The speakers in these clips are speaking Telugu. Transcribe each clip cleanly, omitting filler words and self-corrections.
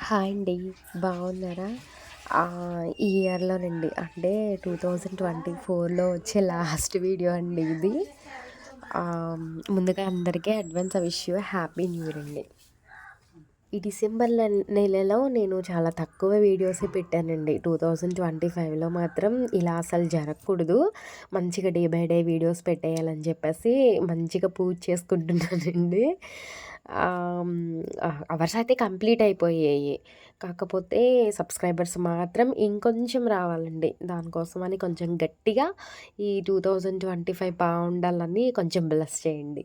హాయ్ అండి. బాగున్నారా? ఈ ఇయర్‌లోనండి అంటే 2024లో వచ్చే లాస్ట్ వీడియో అండి ఇది. ముందుగా అందరికీ advance wish you happy new year అండి. ఈ డిసెంబర్ నెలలో నేను చాలా తక్కువ వీడియోసే పెట్టానండి. 2025లో మాత్రం ఇలా అసలు జరగకూడదు. మంచిగా డే బై డే వీడియోస్ పెట్టేయాలని చెప్పేసి మంచిగా పూజ చేసుకుంటున్నానండి. అవర్స్ అయితే కంప్లీట్ అయిపోయాయి. కాకపోతే సబ్స్క్రైబర్స్ మాత్రం ఇంకొంచెం రావాలండి. దానికోసమని కొంచెం గట్టిగా ఈ 2025 బావుండాలని కొంచెం బ్లెస్ చేయండి.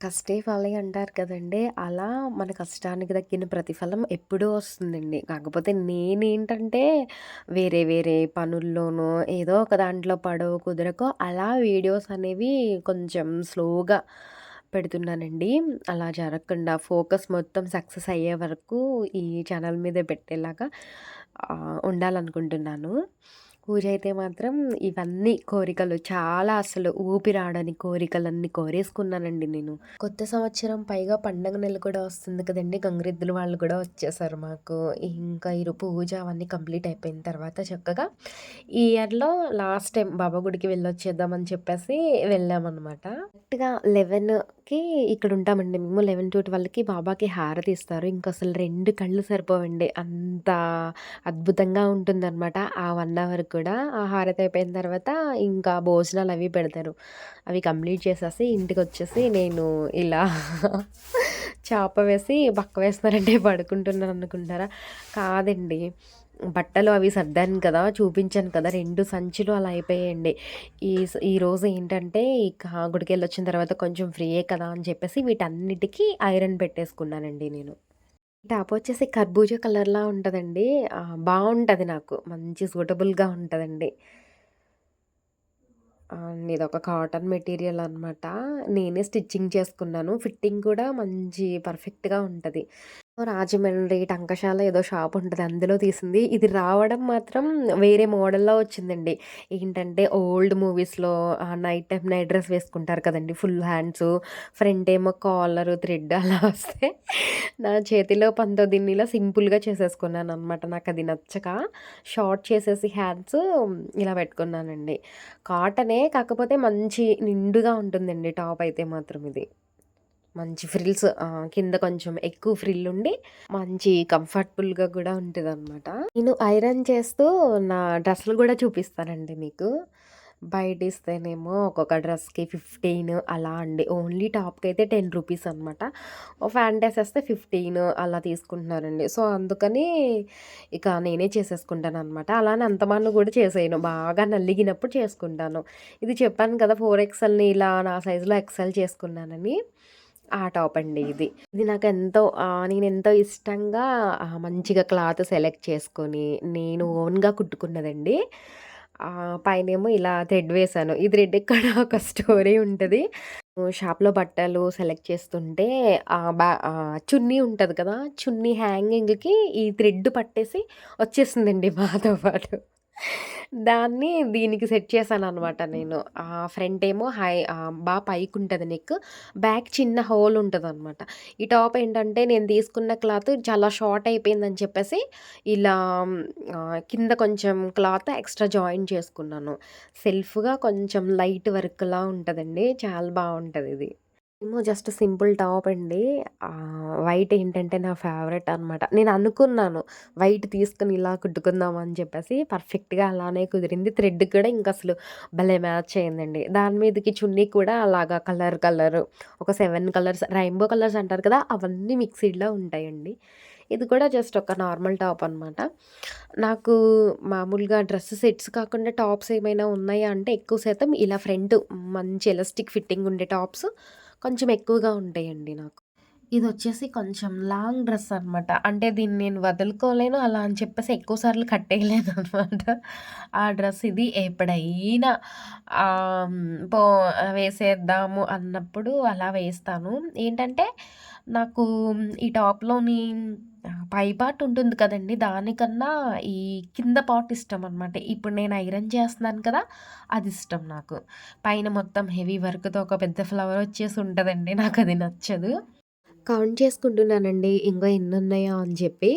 కష్టే ఫలి అంటారు కదండీ! అలా మన కష్టానికి దక్కిన ప్రతిఫలం ఎప్పుడూ వస్తుందండి. కాకపోతే నేనేంటంటే వేరే వేరే పనుల్లోనో ఏదో ఒక దాంట్లో పడో కుదరకో అలా వీడియోస్ అనేవి కొంచెం స్లోగా పెడుతున్నానండి. అలా జరగకుండా ఫోకస్ మొత్తం సక్సెస్ అయ్యే వరకు ఈ ఛానల్ మీదే పెట్టేలాగా ఉండాలనుకుంటున్నాను. పూజ అయితే మాత్రం ఇవన్నీ కోరికలు చాలా అసలు ఊపిరాడని కోరికలన్నీ కోరేసుకున్నానండి నేను. కొత్త సంవత్సరం పైగా పండగ నెల కూడా వస్తుంది కదండీ! గంగిరెద్దులు వాళ్ళు కూడా వచ్చేసారు మాకు. ఇంకా పూజ అవన్నీ కంప్లీట్ అయిపోయిన తర్వాత చక్కగా ఈ ఇయర్‌లో లాస్ట్ టైం బాబా గుడికి వెళ్ళొచ్చేద్దామని చెప్పేసి వెళ్ళామనమాట. కరెక్ట్‌గా 11కి ఇక్కడ ఉంటామండి మేము. 11-12కి బాబాకి హారతి ఇస్తారు. ఇంకసలు 2 కళ్ళు సరిపోవండి. అంత అద్భుతంగా ఉంటుందనమాట. ఆ 1 అవర్ కూడా. ఆ హారతి అయిపోయిన తర్వాత ఇంకా భోజనాలు అవి పెడతారు. అవి కంప్లీట్ చేసేసి ఇంటికొచ్చేసి నేను ఇలా చాప వేసి పక్క వేస్తున్నారంటే పడుకుంటున్నాను అనుకుంటారా? కాదండి. బట్టలు అవి సర్దాను కదా! చూపించాను కదా! 2 సంచులు అలా అయిపోయాయండి. ఈరోజు ఏంటంటే ఇక గుడికెళ్ళొచ్చిన తర్వాత కొంచెం ఫ్రీయే కదా అని చెప్పేసి వీటన్నిటికి ఐరన్ పెట్టేసుకున్నానండి నేను. టాప్ వచ్చేసి కర్బూజా కలర్‌లా ఉంటదండి. బావుంటది నాకు. మంచి సూటబుల్‌గా ఉంటదండి. ఇదొక కాటన్ మెటీరియల్ అనమాట. నేనే స్టిచ్చింగ్ చేసుకున్నాను. ఫిట్టింగ్ కూడా మంచి పర్ఫెక్ట్‌గా ఉంటది. రాజమండ్రి, టంకశాల ఏదో షాప్ ఉంటది. అందులో తీసింది. ఇది రావడం మాత్రం వేరే మోడల్‌లో వచ్చిందండి. ఏంటంటే ఓల్డ్ మూవీస్‌లో నైట్ టైమ్ నైట్ డ్రెస్ వేసుకుంటారు కదండీ! ఫుల్ హ్యాండ్సు, ఫ్రంట్ ఏమో కాలరు, థ్రెడ్ అలా వస్తే నా చేతిలో పంతొమ్మిది ఇలా సింపుల్‌గా చేసేసుకున్నాననమాట. నాకది నచ్చక షార్ట్ చేసేసి హ్యాండ్స్ ఇలా పెట్టుకున్నానండి. కాటనే కాకపోతే మంచి నిండుగా ఉంటుందండి టాప్ అయితే మాత్రం ఇది. మంచి ఫ్రిల్స్ కింద కొంచెం ఎక్కువ ఫ్రిల్ ఉండి, మంచి కంఫర్టబుల్‌గా గూడా ఉంటదనమాట. నేను ఐరన్ చేస్తూ నా డ్రెస్‌లు గూడా చూపిస్తానండి మీకు. బయటిస్తేనేమో ఒక్కొక్క డ్రెస్‌కి 15 అలా అండి. ఓన్లీ టాప్‌కైతే 10 రూపీస్ అనమాట. ఫ్యాంటేసేస్తే 15 అలా తీసుకుంటున్నారండి. సో, అందుకని ఇక నేనే చేసేసుకుంటాననమాట. అలానే అంతమాను గూడా చేసేయను. బాగా నలిగినప్పుడు చేసుకుంటాను. ఇది చెప్పాను కదా! 4 ఇలా నా సైజులో ఎక్సెల్ చేసుకున్నానని. ఆ టాప్ అండి ఇది. ఇది నాకెంతో నేనెంతో ఇష్టంగా మంచిగా క్లాత్ సెలెక్ట్ చేసుకొని, నేను ఓన్‌గా కుట్టుకున్నదండి. పైనేమో ఇలా థ్రెడ్ వేశాను. ఈ థ్రెడ్‌కి కూడా ఒక స్టోరీ ఉంటది. షాప్‌లో బట్టలు సెలెక్ట్ చేస్తుంటే చున్నీ ఉంటది కదా! చున్నీ హ్యాంగింగ్‌కి ఈ థ్రెడ్ పట్టేసి వచ్చేసిందండి మాతో పాటు. దాన్ని దీనికి సెట్ చేశాననమాట నేను. ఫ్రంట్ ఏమో పైకుంటది నెక్. బ్యాక్ చిన్న హోల్ ఉంటదనమాట. ఈ టాప్ ఏంటంటే నేను తీసుకున్న క్లాత్ చాలా షార్ట్ అయిపోయిందని చెప్పేసి ఇలా కింద కొంచెం క్లాత్ ఎక్స్‌ట్రా జాయిన్ చేసుకున్నాను. సెల్ఫ్‌గా కొంచెం లైట్ వర్క్‌లా ఉంటదండి. చాలా బావుంటదిది. ఏమో జస్ట్ సింపుల్ టాప్ అండి. వైట్ ఏంటంటే నా ఫేవరెట్ అనమాట. నేను అనుకున్నాను వైట్ తీసుకొని ఇలా కుట్టుకుందాం అని చెప్పేసి పర్ఫెక్ట్‌గా అలానే కుదిరింది. థ్రెడ్ కూడా ఇంకసలు భలే మ్యాచ్ అయిందండి. దాని మీదకి చున్నీ కూడా అలాగా కలర్ ఒక 7 కలర్స్ రెయిన్బో కలర్స్ అంటారు కదా! అవన్నీ మిక్స్‌డ్‌లో ఉంటాయండి. ఇది కూడా జస్ట్ ఒక నార్మల్ టాప్ అనమాట. నాకు మామూలుగా డ్రెస్ సెట్స్ కాకుండా టాప్స్ ఏమైనా ఉన్నాయా అంటే ఎక్కువ శాతం ఇలా ఫ్రంట్ మంచి ఎలాస్టిక్ ఫిట్టింగ్ ఉండే టాప్స్ కొంచెం ఎక్కువగా ఉంటాయండి నాకు. ఇదొచ్చేసి కొంచెం లాంగ్ డ్రెస్ అనమాట. అంటే దీన్ని నేను వదులుకోలేను అలా అని చెప్పేసి ఎక్కువ సార్లు కట్టేయలేననమాట. ఆ డ్రెస్ ఇది ఎప్పుడైనా ఆహ్, హ్మ్, పో వేసేద్దాము అన్నప్పుడు అలా వేస్తాను. ఏంటంటే నాకు ఈ టాప్‌లోని పై పార్ట్ ఉంటుంది కదండీ! దానికన్నా ఈ కింద పార్ట్ ఇష్టమనమాట. ఇప్పుడు నేను ఐరన్ చేస్తున్నాను కదా! అది ఇష్టం నాకు. పైన మొత్తం హెవీ వర్క్‌తో ఒక పెద్ద ఫ్లవర్ వచ్చేసి ఉంటదండి. నాకది నచ్చదు. కౌంట్ చేసుకుంటున్నానండి. ఇంకా ఎన్నున్నాయో అని చెప్పి.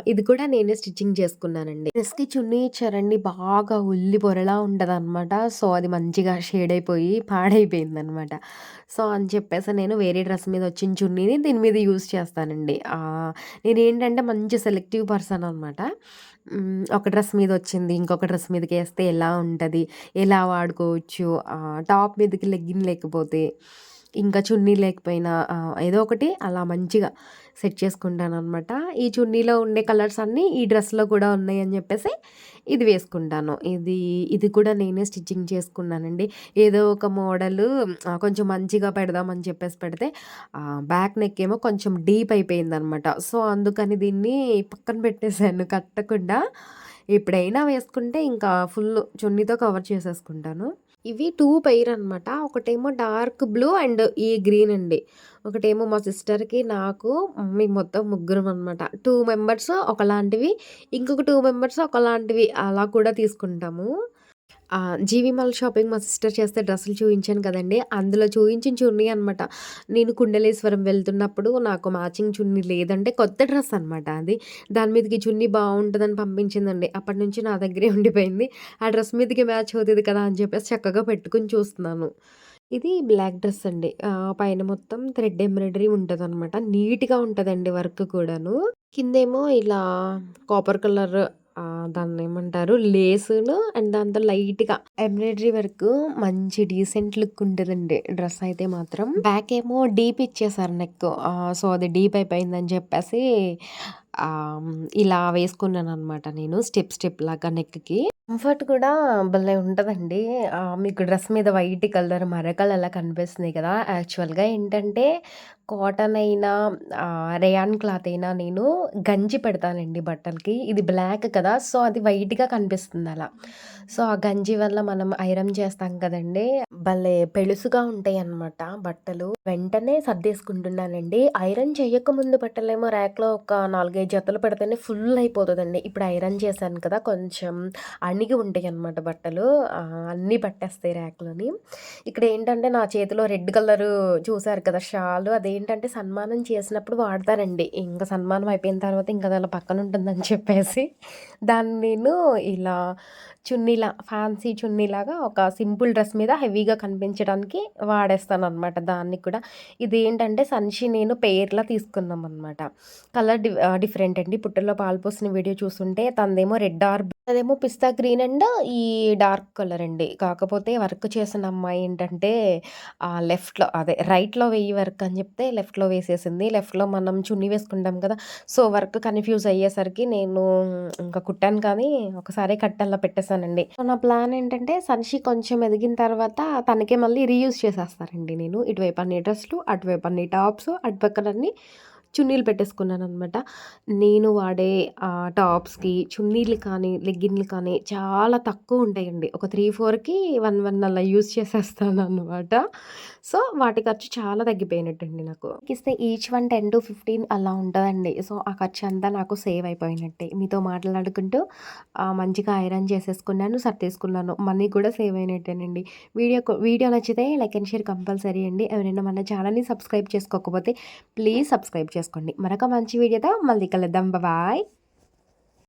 ఇది కూడా నేనే స్టిచ్చింగ్ చేసుకున్నానండి. డ్రెస్‌కి చున్నీ ఇచ్చారండి. బాగా ఉల్లి పొరలా ఉంటదనమాట. సో, అది మంచిగా షేడ్ అయిపోయి పాడైపోయిందనమాట. సో, అని చెప్పేసి నేను వేరే డ్రెస్ మీద వచ్చిన చున్నీని దీని మీద యూజ్ చేస్తానండి. నేనేంటంటే మంచి సెలెక్టివ్ పర్సన్ అనమాట. ఒక డ్రెస్ మీదొచ్చింది. ఇంకొక డ్రెస్ మీదకేస్తే ఎలా ఉంటది? ఎలా వాడుకోవచ్చు? టాప్ మీదకి లెగ్గిన్ లేకపోతే, ఇంకా చున్నీ లేకపోయినా ఏదో ఒకటి అలా మంచిగా సెట్ చేసుకుంటాననమాట. ఈ చున్నీలో ఉండే కలర్స్ అన్నీ ఈ డ్రెస్‌లో కూడా ఉన్నాయని చెప్పేసి ఇది వేసుకుంటాను. ఇది కూడా నేనే స్టిచ్చింగ్ చేసుకున్నానండి. ఏదో ఒక మోడలు కొంచెం మంచిగా పెడదామని చెప్పేసి పెడితే బ్యాక్ నెక్ ఏమో కొంచెం డీప్ అయిపోయిందనమాట. సో, అందుకని దీన్ని పక్కన పెట్టేసాను కట్టకుండా. ఎప్పుడైనా వేసుకుంటే ఇంకా ఫుల్లు చున్నీతో కవర్ చేసేసుకుంటాను. ఇవి 2 పెయిర్ అనమాట. ఒకటేమో డార్క్ బ్లూ అండ్ ఈ గ్రీన్ అండి. ఒకటేమో మా సిస్టర్‌కి, నాకు, మేము మొత్తం ముగ్గురం అనమాట. 2 మెంబర్స్ ఒకలాంటివి, ఇంకొక 2 మెంబర్స్ ఒకలాంటివి అలా కూడా తీసుకుంటాము. జీవీ మాల్ షాపింగ్ మా సిస్టర్ చేస్తే డ్రెస్సులు చూయించాను కదండీ! అందులో చూయించిన చున్నీ అనమాట. నేను కుండలేశ్వరం వెళ్తున్నప్పుడు నాకు మ్యాచింగ్ చున్నీ లేదంటే కొత్త డ్రెస్ అనమాట అది. దాని మీదకి చున్నీ బావుంటదని పంపించిందండి. అప్పటినుంచి నా దగ్గరే ఉండిపోయింది. ఆ డ్రెస్ మీదకి మ్యాచ్ అవుతది కదా! అని చెప్పేసి చక్కగా పెట్టుకొని చూస్తున్నాను. ఇది బ్లాక్ డ్రెస్ అండి. పైన మొత్తం థ్రెడ్ ఎంబ్రాయిడరీ ఉంటదనమాట. నీట్‌గా ఉంటదండి వర్క్ కూడాను. కిందేమో ఇలా కాపర్ కలర్ దాన్నేమంటారు లేసును అండ్ దాంతో లైట్‌గా ఎంబ్రాయిడరీ వర్కు మంచి డీసెంట్ లుక్ ఉంటదండి డ్రెస్ అయితే మాత్రం. బ్యాక్ ఏమో డీప్ ఇచ్చేసారు నెక్. సో, అది డీప్ అయిపోయిందని చెప్పేసి ఆహ్, ఇలా వేసుకున్నాననమాట నేను స్టెప్ లాగా నెక్‌కి. కంఫర్ట్ కూడా భలే ఉంటదండి. మీకు డ్రెస్ మీద వైట్ కలర్ మరకలు అలా కనిపిస్తున్నాయి కదా! యాక్చువల్‌గా ఏంటంటే కాటన్ అయినా రేయాన్ క్లాత్ అయినా నేను గంజి పెడతానండి బట్టలకి. ఇది బ్లాక్ కదా! సో, అది వైట్‌గా కనిపిస్తుందలా. సో, ఆ గంజి వల్ల మనం ఐరన్ చేస్తాం కదండీ! భలే పెళుసుగా ఉంటాయన్నమాట బట్టలు. వెంటనే సర్దేసుకుంటున్నానండి. ఐరన్ చేయకముందు బట్టలేమో ర్యాక్‌లో ఒక 4, 5 జతలు పెడితేనే ఫుల్ అయిపోతదండి. ఇప్పుడు ఐరన్ చేశాను కదా! కొంచెం అణిగి ఉంటాయన్నమాట బట్టలు. అన్నీ పట్టేస్తాయి ర్యాక్‌లోని. ఇక్కడేంటంటే నా చేతిలో రెడ్ కలరు చూసారు కదా! షాలు అదేంటంటే సన్మానం చేసినప్పుడు వాడతారండి. ఇంక సన్మానం అయిపోయిన తర్వాత ఇంక అది అలా పక్కనుంటుందని చెప్పేసి దాన్ని నేను ఇలా ఫ్యాన్సీ చున్నీలాగా ఒక సింపుల్ డ్రెస్ మీద హెవీగా కనిపించడానికి వాడేస్తాననమాట దాన్ని కూడా. ఇదేంటంటే సంచి నేను పెయిర్‌లా తీసుకున్నామనమాట. కలర్ డిఫరెంట్ అండి. పుట్టలో పాలు పోసిన వీడియో చూసుంటే తనదేమో రెడ్ అదేమో పిస్తా గ్రీన్ అండ్ ఈ డార్క్ కలర్ అండి. కాకపోతే వర్క్ చేసిన అమ్మాయి ఏంటంటే లెఫ్ట్‌లో అదే రైట్‌లో వెయ్యి వర్క్ అని చెప్తే లెఫ్ట్‌లో వేసేసింది. లెఫ్ట్‌లో మనం చున్నీ వేసుకుంటాం కదా! సో, వర్క్ కన్‌ఫ్యూజ్ అయ్యేసరికి నేను ఇంకా కుట్టాను కానీ ఒకసారే కట్టి అలా పెట్టేసానండి. సో, నా ప్లాన్ ఏంటంటే సంచి కొంచెం ఎదిగిన తర్వాత తనకే మళ్ళీ రీయూజ్ చేసేస్తానండి నేను. ఇటువైపు అన్ని డ్రెస్‌లు, అటువైపు అన్ని టాప్స్, అటుపక్కనన్ని చున్నీలు పెట్టేసుకున్నాననమాట. నేను వాడే టాప్స్‌కి చున్నీలు కానీ, లెగ్గిన్‌లు కానీ చాలా తక్కువుంటాయండి. ఒక 3, 4కి 1 అలా యూజ్ చేసేస్తాననమాట. సో, వాటి ఖర్చు చాలా తగ్గిపోయినట్టండి నాకు. ఇస్తే ఈచ్ వన్ 10-15 అలా ఉంటదండి. సో, ఆ ఖర్చంతా నాకు సేవ్ అయిపోయినట్టే. మీతో మాట్లాడుకుంటూ మంచిగా ఐరన్ చేసేసుకున్నాను, సర్దేసుకున్నాను. మనీ కూడా సేవ్ అయినట్టేనండి. వీడియో నచ్చితే లైక్ అండ్ షేర్ కంపల్సరీ అండి. ఎవరైనా మన ఛానల్‌ని సబ్స్క్రైబ్ చేసుకోకపోతే ప్లీజ్ సబ్స్క్రైబ్ చేసుకోండి. మరొక మంచి వీడియోతో మళ్ళీ కలుద్దాం. బాయ్.